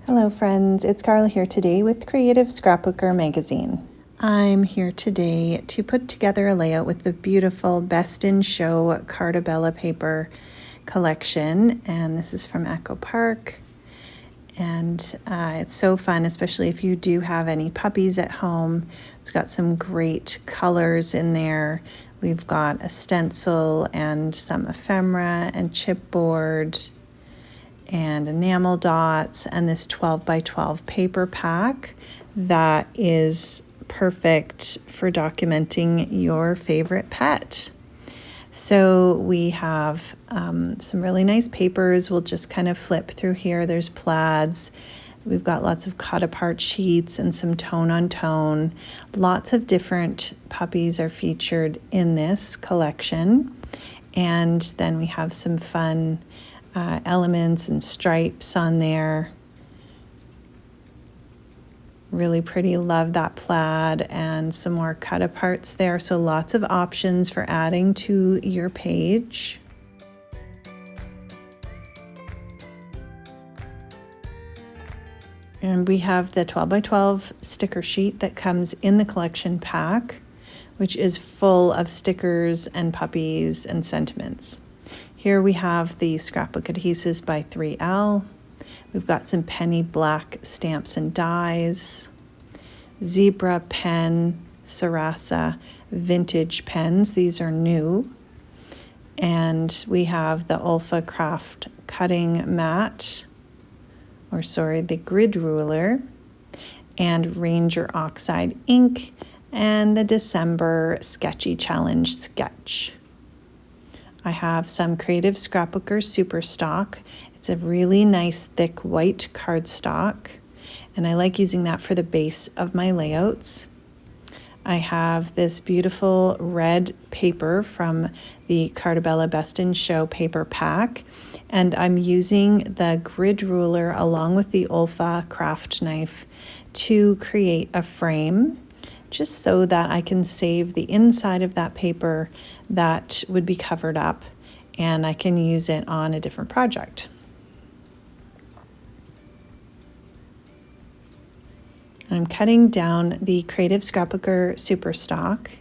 Hello friends, it's Karla here today with Creative Scrapbooker magazine. I'm here today to put together a layout with the beautiful Best in Show Carta paper collection, and this is from Echo Park. And it's so fun, especially if you do have any puppies at home. It's got some great colors in there. We've got a stencil and some ephemera and chipboard and enamel dots and this 12 by 12 paper pack that is perfect for documenting your favorite pet. So we have some really nice papers. We'll just kind of flip through here. There's plaids. We've got lots of cut apart sheets and some tone on tone. Lots of different puppies are featured in this collection. And then we have some fun elements and stripes on there. Really pretty, love that plaid, and some more cut aparts there. So lots of options for adding to your page. And we have the 12 by 12 sticker sheet that comes in the collection pack, which is full of stickers and puppies and sentiments. Here we have the Scrapbook adhesives by 3L. We've got some penny black stamps and dies, Zebra Sarasa vintage pens. These are new. And we have the Ulfa Craft cutting mat, the grid ruler, and Ranger Oxide ink, and the December Sketchy Challenge sketch. I have some Creative Scrapbooker Super Stock. It's a really nice thick white cardstock, and I like using that for the base of my layouts. I have this beautiful red paper from the Carta Best in Show paper pack, and I'm using the grid ruler along with the Ulfa craft knife to create a frame, just so that I can save the inside of that paper that would be covered up, and I can use it on a different project. I'm cutting down the Creative Scrapbooker Super Stock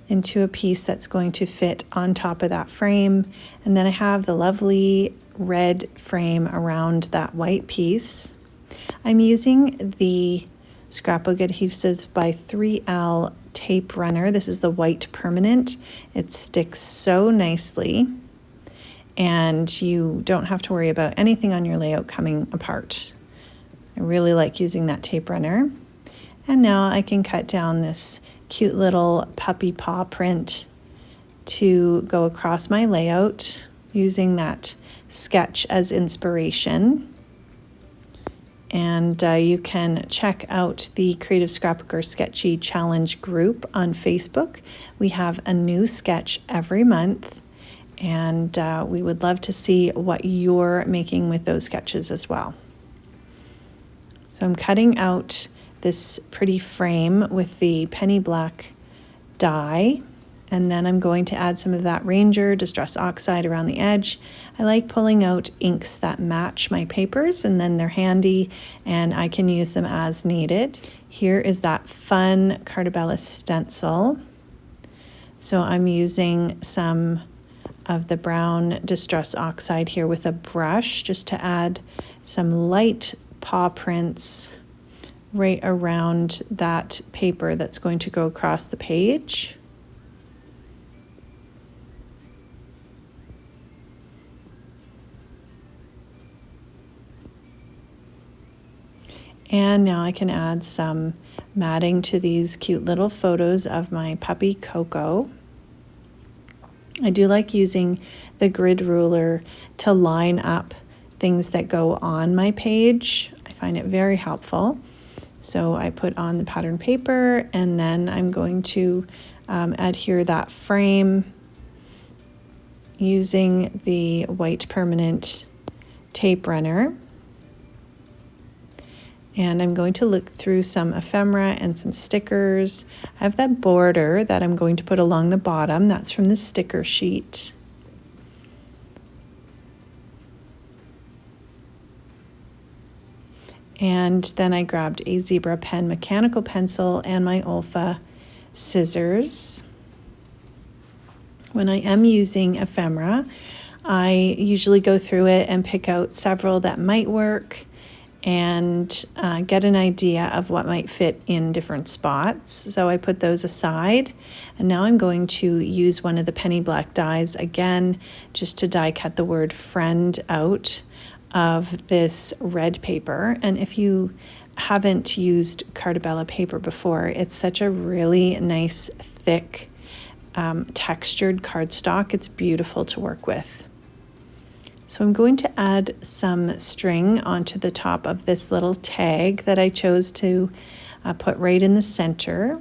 into a piece that's going to fit on top of that frame, and then I have the lovely red frame around that white piece. I'm using the Scrapbook adhesives by 3L tape runner. This is the white permanent. It sticks so nicely, and you don't have to worry about anything on your layout coming apart. I really like using that tape runner. And now I can cut down this cute little puppy paw print to go across my layout using that sketch as inspiration. And you can check out the Creative Scrapbooker Sketchy Challenge group on Facebook. We have a new sketch every month, and we would love to see what you're making with those sketches as well. So I'm cutting out this pretty frame with the penny black die, and then I'm going to add some of that Ranger Distress Oxide around the edge. I like pulling out inks that match my papers, and then they're handy and I can use them as needed. Here is that fun Carta stencil. So I'm using some of the brown Distress Oxide here with a brush just to add some light paw prints right around that paper that's going to go across the page. And now I can add some matting to these cute little photos of my puppy Coco. I do like using the grid ruler to line up things that go on my page. I find it very helpful. So I put on the pattern paper, and then I'm going to adhere that frame using the white permanent tape runner. And I'm going to look through some ephemera and some stickers. I have that border that I'm going to put along the bottom. That's from the sticker sheet. And then I grabbed a Zebra pen mechanical pencil and my Olfa scissors. When I am using ephemera, I usually go through it and pick out several that might work and get an idea of what might fit in different spots. So I put those aside, and now I'm going to use one of the penny black dies again, just to die cut the word friend out of this red paper. And if you haven't used Carta paper before, it's such a really nice, thick, textured cardstock. It's beautiful to work with. So I'm going to add some string onto the top of this little tag that I chose to put right in the center.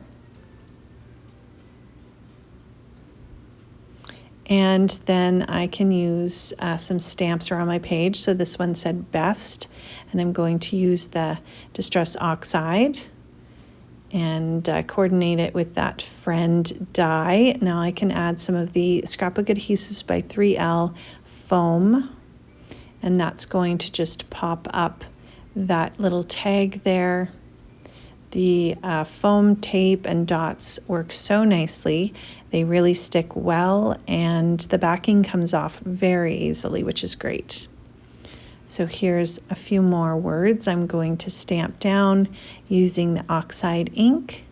And then I can use some stamps around my page. So this one said best, and I'm going to use the Distress Oxide and coordinate it with that friend die. Now I can add some of the Scrapbook adhesives by 3L foam, and that's going to just pop up that little tag there. The foam tape and dots work so nicely. They really stick well, and the backing comes off very easily, which is great. So here's a few more words I'm going to stamp down using the oxide ink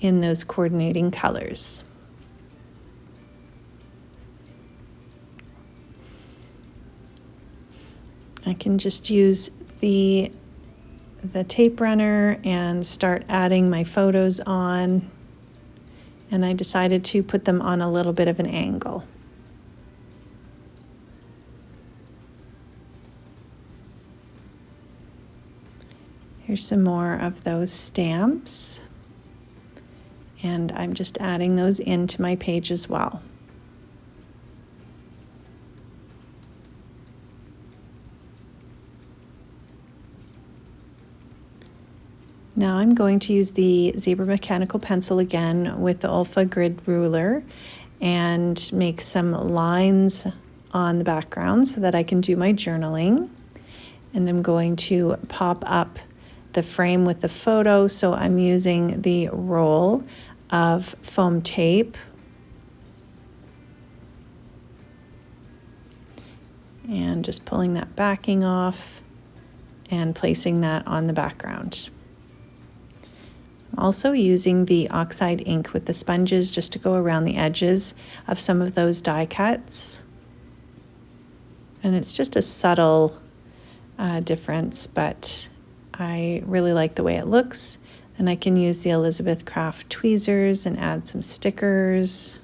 in those coordinating colors. I can just use the tape runner and start adding my photos on, and I decided to put them on a little bit of an angle. Here's some more of those stamps, and I'm just adding those into my page as well. Now I'm going to use the Zebra mechanical pencil again with the Olfa grid ruler and make some lines on the background so that I can do my journaling. And I'm going to pop up the frame with the photo, so I'm using the roll of foam tape. And just pulling that backing off and placing that on the background. I'm also using the oxide ink with the sponges just to go around the edges of some of those die cuts. And it's just a subtle difference, but I really like the way it looks. And I can use the Elizabeth Craft tweezers and add some stickers.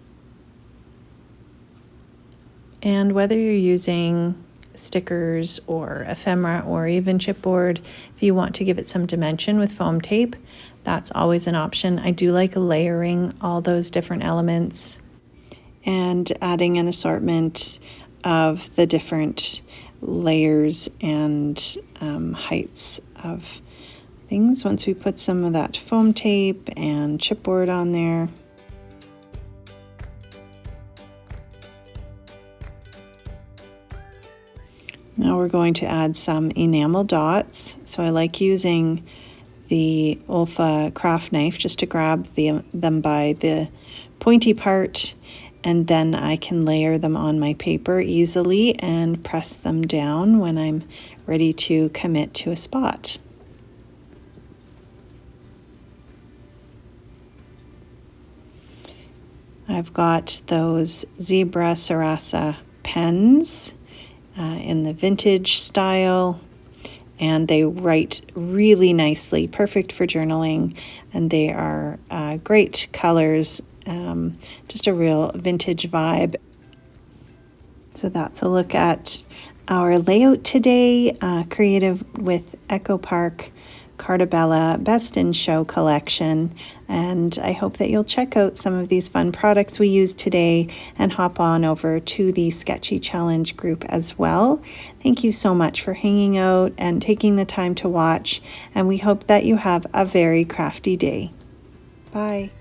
And whether you're using stickers or ephemera or even chipboard, if you want to give it some dimension with foam tape, that's always an option. I do like layering all those different elements and adding an assortment of the different layers and heights of things once we put some of that foam tape and chipboard on there. Now we're going to add some enamel dots. So I like using the Olfa craft knife just to grab them by the pointy part, and then I can layer them on my paper easily and press them down when I'm ready to commit to a spot. I've got those Zebra Sarasa pens in the vintage style, and they write really nicely, perfect for journaling, and they are great colors, just a real vintage vibe. So that's a look at our layout today, creative with Echo Park Carta Best in Show collection, and I hope that you'll check out some of these fun products we used today and hop on over to the Sketchy Challenge group as well. Thank you so much for hanging out and taking the time to watch, and we hope that you have a very crafty day. Bye.